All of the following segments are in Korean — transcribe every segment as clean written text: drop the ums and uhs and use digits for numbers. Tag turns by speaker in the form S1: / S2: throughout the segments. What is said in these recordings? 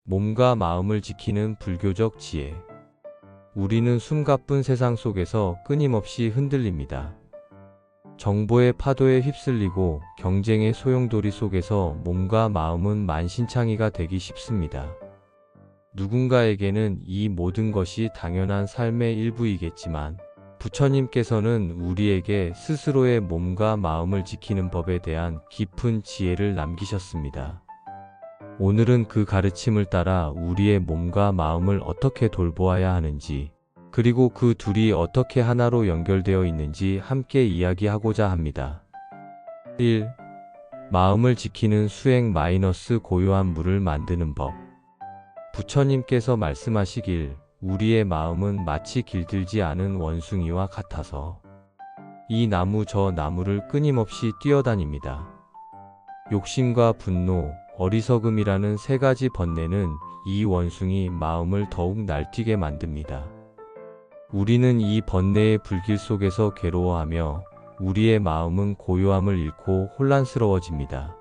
S1: 몸과 마음을 지키는 불교적 지혜. 우리는 숨가쁜 세상 속에서 끊임없이 흔들립니다. 정보의 파도에 휩쓸리고 경쟁의 소용돌이 속에서 몸과 마음은 만신창이가 되기 쉽습니다. 누군가에게는 이 모든 것이 당연한 삶의 일부이겠지만 부처님께서는 우리에게 스스로의 몸과 마음을 지키는 법에 대한 깊은 지혜를 남기셨습니다. 오늘은 그 가르침을 따라 우리의 몸과 마음을 어떻게 돌보아야 하는지, 그리고 그 둘이 어떻게 하나로 연결되어 있는지 함께 이야기하고자 합니다. 1. 마음을 지키는 수행 - 고요한 물을 만드는 법. 부처님께서 말씀하시길 우리의 마음은 마치 길들지 않은 원숭이와 같아서 이 나무 저 나무를 끊임없이 뛰어다닙니다. 욕심과 분노, 어리석음이라는 세 가지 번뇌는 이 원숭이 마음을 더욱 날뛰게 만듭니다. 우리는 이 번뇌의 불길 속에서 괴로워하며 우리의 마음은 고요함을 잃고 혼란스러워집니다.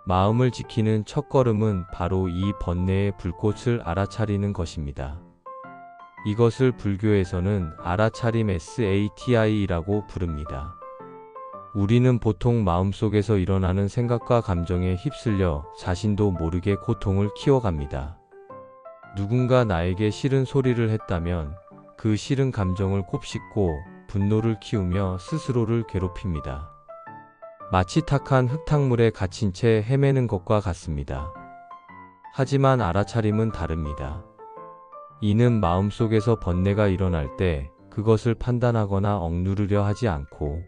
S1: 마음을 지키는 첫걸음은 바로 이 번뇌의 불꽃을 알아차리는 것입니다. 이것을 불교에서는 알아차림 SATI라고 부릅니다. 우리는 보통 마음속에서 일어나는 생각과 감정에 휩쓸려 자신도 모르게 고통을 키워갑니다. 누군가 나에게 싫은 소리를 했다면 그 싫은 감정을 곱씹고 분노를 키우며 스스로를 괴롭힙니다. 마치 탁한 흙탕물에 갇힌 채 헤매는 것과 같습니다. 하지만 알아차림은 다릅니다. 이는 마음속에서 번뇌가 일어날 때 그것을 판단하거나 억누르려 하지 않고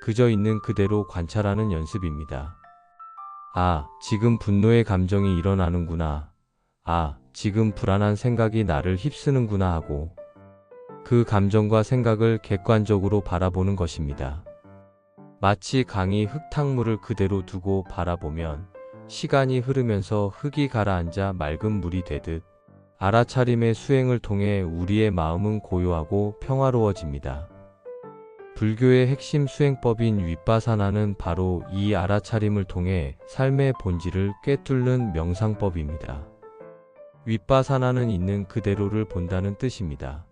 S1: 그저 있는 그대로 관찰하는 연습입니다. 아, 지금 분노의 감정이 일어나는구나. 아, 지금 불안한 생각이 나를 휩쓰는구나 하고 그 감정과 생각을 객관적으로 바라보는 것입니다. 마치 강이 흙탕물을 그대로 두고 바라보면 시간이 흐르면서 흙이 가라앉아 맑은 물이 되듯 알아차림의 수행을 통해 우리의 마음은 고요하고 평화로워집니다. 불교의 핵심 수행법인 윗바사나는 바로 이 알아차림을 통해 삶의 본질을 꿰뚫는 명상법입니다. 윗바사나는 있는 그대로를 본다는 뜻입니다.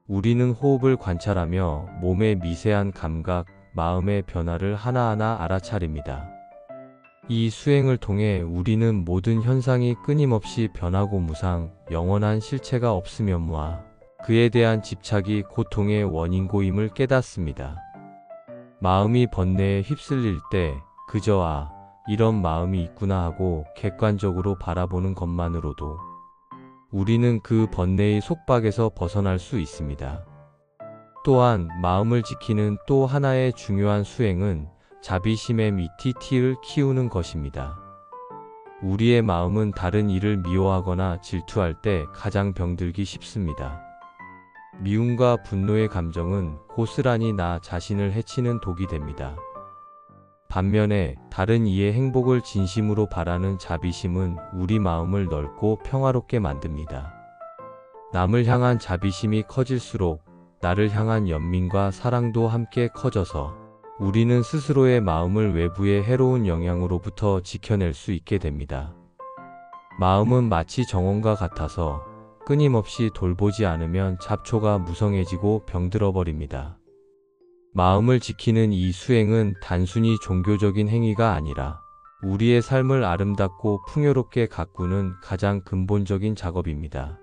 S1: 우리는 호흡을 관찰하며 몸의 미세한 감각, 마음의 변화를 하나하나 알아차립니다. 이 수행을 통해 우리는 모든 현상이 끊임없이 변하고 무상, 영원한 실체가 없으면무와 그에 대한 집착이 고통의 원인고임을 깨닫습니다. 마음이 번뇌에 휩쓸릴 때 그저 아, 이런 마음이 있구나 하고 객관적으로 바라보는 것만으로도 우리는 그 번뇌의 속박에서 벗어날 수 있습니다. 또한 마음을 지키는 또 하나의 중요한 수행은 자비심의 미티티를 키우는 것입니다. 우리의 마음은 다른 이를 미워하거나 질투할 때 가장 병들기 쉽습니다. 미움과 분노의 감정은 고스란히 나 자신을 해치는 독이 됩니다. 반면에 다른 이의 행복을 진심으로 바라는 자비심은 우리 마음을 넓고 평화롭게 만듭니다. 남을 향한 자비심이 커질수록 나를 향한 연민과 사랑도 함께 커져서 우리는 스스로의 마음을 외부의 해로운 영향으로부터 지켜낼 수 있게 됩니다. 마음은 마치 정원과 같아서 끊임없이 돌보지 않으면 잡초가 무성해지고 병들어 버립니다. 마음을 지키는 이 수행은 단순히 종교적인 행위가 아니라 우리의 삶을 아름답고 풍요롭게 가꾸는 가장 근본적인 작업입니다.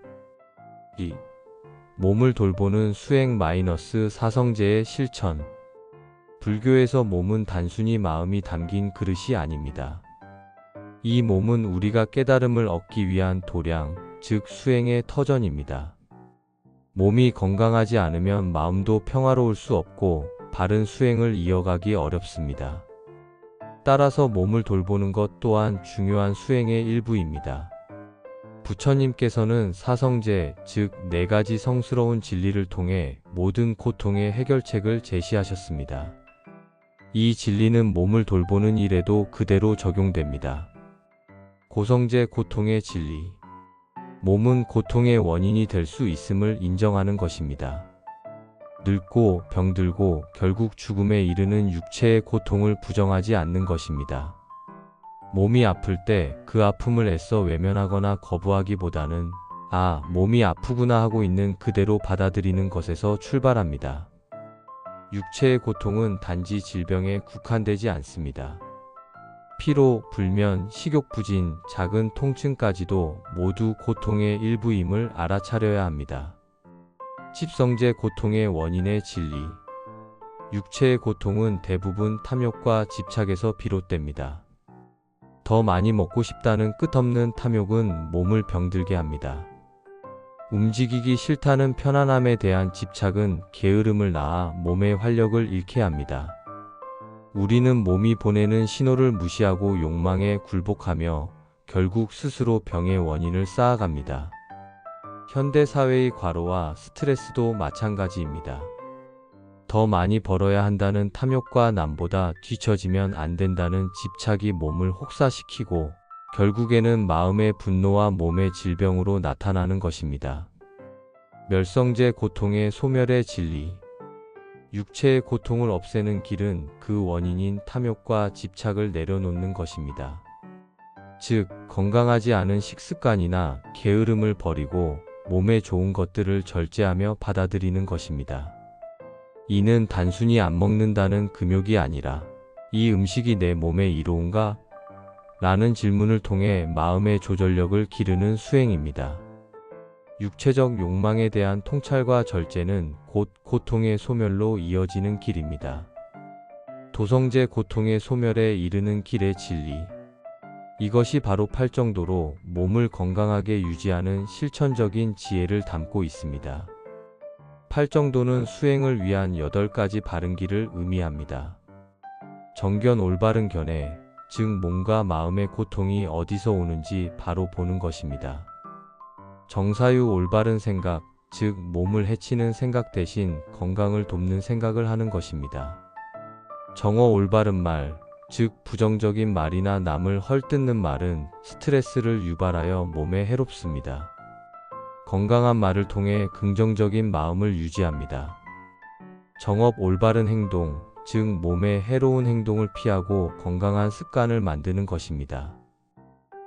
S1: 2. 몸을 돌보는 수행 - 사성제의 실천. 불교에서 몸은 단순히 마음이 담긴 그릇이 아닙니다. 이 몸은 우리가 깨달음을 얻기 위한 도량, 즉 수행의 터전입니다. 몸이 건강하지 않으면 마음도 평화로울 수 없고 바른 수행을 이어가기 어렵습니다. 따라서 몸을 돌보는 것 또한 중요한 수행의 일부입니다. 부처님께서는 사성제, 즉 4가지 성스러운 진리를 통해 모든 고통의 해결책을 제시하셨습니다. 이 진리는 몸을 돌보는 일에도 그대로 적용됩니다. 고성제 고통의 진리. 몸은 고통의 원인이 될 수 있음을 인정하는 것입니다. 늙고 병들고 결국 죽음에 이르는 육체의 고통을 부정하지 않는 것입니다. 몸이 아플 때 그 아픔을 애써 외면하거나 거부하기보다는 아, 몸이 아프구나 하고 있는 그대로 받아들이는 것에서 출발합니다. 육체의 고통은 단지 질병에 국한되지 않습니다. 피로, 불면, 식욕 부진, 작은 통증까지도 모두 고통의 일부임을 알아차려야 합니다. 집성제 고통의 원인의 진리. 육체의 고통은 대부분 탐욕과 집착에서 비롯됩니다. 더 많이 먹고 싶다는 끝없는 탐욕은 몸을 병들게 합니다. 움직이기 싫다는 편안함에 대한 집착은 게으름을 낳아 몸의 활력을 잃게 합니다. 우리는 몸이 보내는 신호를 무시하고 욕망에 굴복하며 결국 스스로 병의 원인을 쌓아갑니다. 현대 사회의 과로와 스트레스도 마찬가지입니다. 더 많이 벌어야 한다는 탐욕과 남보다 뒤처지면 안 된다는 집착이 몸을 혹사시키고 결국에는 마음의 분노와 몸의 질병으로 나타나는 것입니다. 멸성제 고통의 소멸의 진리. 육체의 고통을 없애는 길은 그 원인인 탐욕과 집착을 내려놓는 것입니다. 즉, 건강하지 않은 식습관이나 게으름을 버리고 몸에 좋은 것들을 절제하며 받아들이는 것입니다. 이는 단순히 안 먹는다는 금욕이 아니라 이 음식이 내 몸에 이로운가? 라는 질문을 통해 마음의 조절력을 기르는 수행입니다. 육체적 욕망에 대한 통찰과 절제는 곧 고통의 소멸로 이어지는 길입니다. 도성제 고통의 소멸에 이르는 길의 진리. 이것이 바로 팔정도로 몸을 건강하게 유지하는 실천적인 지혜를 담고 있습니다. 팔정도는 수행을 위한 8가지 바른 길을 의미합니다. 정견 올바른 견해, 즉 몸과 마음의 고통이 어디서 오는지 바로 보는 것입니다. 정사유 올바른 생각, 즉 몸을 해치는 생각 대신 건강을 돕는 생각을 하는 것입니다. 정어 올바른 말, 즉 부정적인 말이나 남을 헐뜯는 말은 스트레스를 유발하여 몸에 해롭습니다. 건강한 말을 통해 긍정적인 마음을 유지합니다. 정업 올바른 행동, 즉 몸에 해로운 행동을 피하고 건강한 습관을 만드는 것입니다.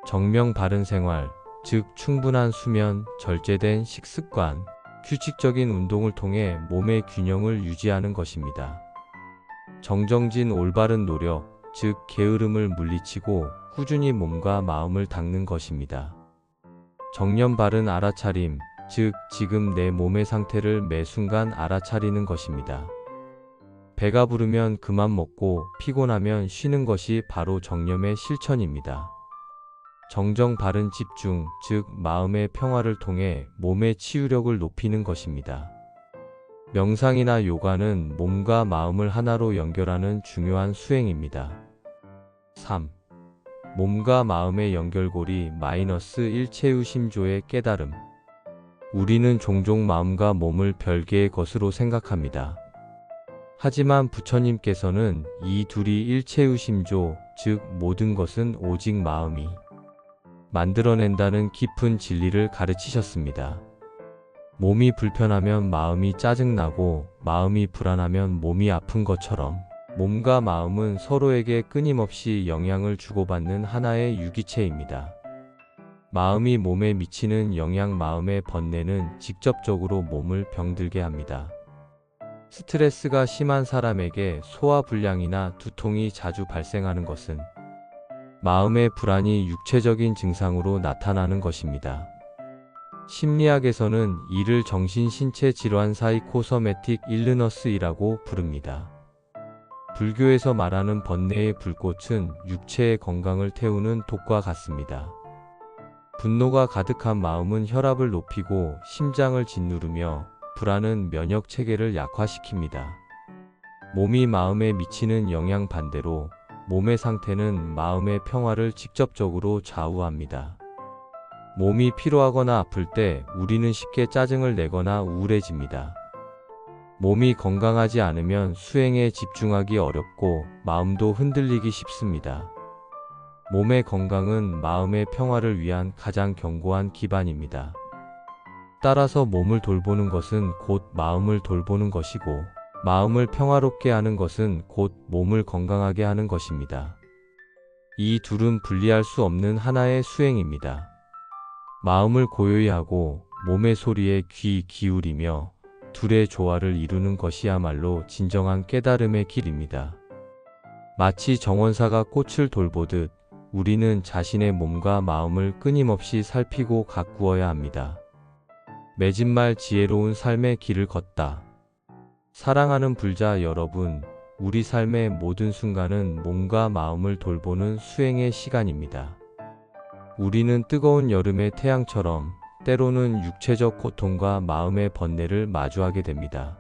S1: 정명 바른 생활, 즉 충분한 수면, 절제된 식습관, 규칙적인 운동을 통해 몸의 균형을 유지하는 것입니다. 정정진 올바른 노력, 즉 게으름을 물리치고 꾸준히 몸과 마음을 닦는 것입니다. 정념 바른 알아차림, 즉 지금 내 몸의 상태를 매 순간 알아차리는 것입니다. 배가 부르면 그만 먹고 피곤하면 쉬는 것이 바로 정념의 실천입니다. 정정 바른 집중, 즉 마음의 평화를 통해 몸의 치유력을 높이는 것입니다. 명상이나 요가는 몸과 마음을 하나로 연결하는 중요한 수행입니다. 3. 몸과 마음의 연결고리 -1 체유심조의 깨달음. 우리는 종종 마음과 몸을 별개의 것으로 생각합니다. 하지만 부처님께서는 이 둘이 일체유심조, 즉 모든 것은 오직 마음이 만들어낸다는 깊은 진리를 가르치셨습니다. 몸이 불편하면 마음이 짜증나고 마음이 불안하면 몸이 아픈 것처럼 몸과 마음은 서로에게 끊임없이 영향을 주고받는 하나의 유기체입니다. 마음이 몸에 미치는 영향, 마음의 번뇌는 직접적으로 몸을 병들게 합니다. 스트레스가 심한 사람에게 소화불량이나 두통이 자주 발생하는 것은 마음의 불안이 육체적인 증상으로 나타나는 것입니다. 심리학에서는 이를 정신신체 질환 사이코소매틱 일르너스이라고 부릅니다. 불교에서 말하는 번뇌의 불꽃은 육체의 건강을 태우는 독과 같습니다. 분노가 가득한 마음은 혈압을 높이고 심장을 짓누르며 불안은 면역 체계를 약화시킵니다. 몸이 마음에 미치는 영향 반대로 몸의 상태는 마음의 평화를 직접적으로 좌우합니다. 몸이 피로하거나 아플 때 우리는 쉽게 짜증을 내거나 우울해집니다. 몸이 건강하지 않으면 수행에 집중하기 어렵고 마음도 흔들리기 쉽습니다. 몸의 건강은 마음의 평화를 위한 가장 견고한 기반입니다. 따라서 몸을 돌보는 것은 곧 마음을 돌보는 것이고, 마음을 평화롭게 하는 것은 곧 몸을 건강하게 하는 것입니다. 이 둘은 분리할 수 없는 하나의 수행입니다. 마음을 고요히 하고 몸의 소리에 귀 기울이며 둘의 조화를 이루는 것이야말로 진정한 깨달음의 길입니다. 마치 정원사가 꽃을 돌보듯 우리는 자신의 몸과 마음을 끊임없이 살피고 가꾸어야 합니다. 맺은말 지혜로운 삶의 길을 걷다. 사랑하는 불자 여러분, 우리 삶의 모든 순간은 몸과 마음을 돌보는 수행의 시간입니다. 우리는 뜨거운 여름의 태양처럼 때로는 육체적 고통과 마음의 번뇌를 마주하게 됩니다.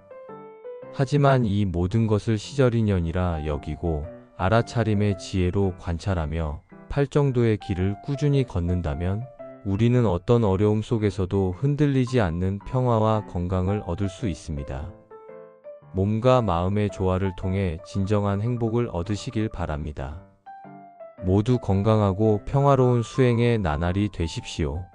S1: 하지만 이 모든 것을 시절인연이라 여기고 알아차림의 지혜로 관찰하며 팔정도의 길을 꾸준히 걷는다면 우리는 어떤 어려움 속에서도 흔들리지 않는 평화와 건강을 얻을 수 있습니다. 몸과 마음의 조화를 통해 진정한 행복을 얻으시길 바랍니다. 모두 건강하고 평화로운 수행의 나날이 되십시오.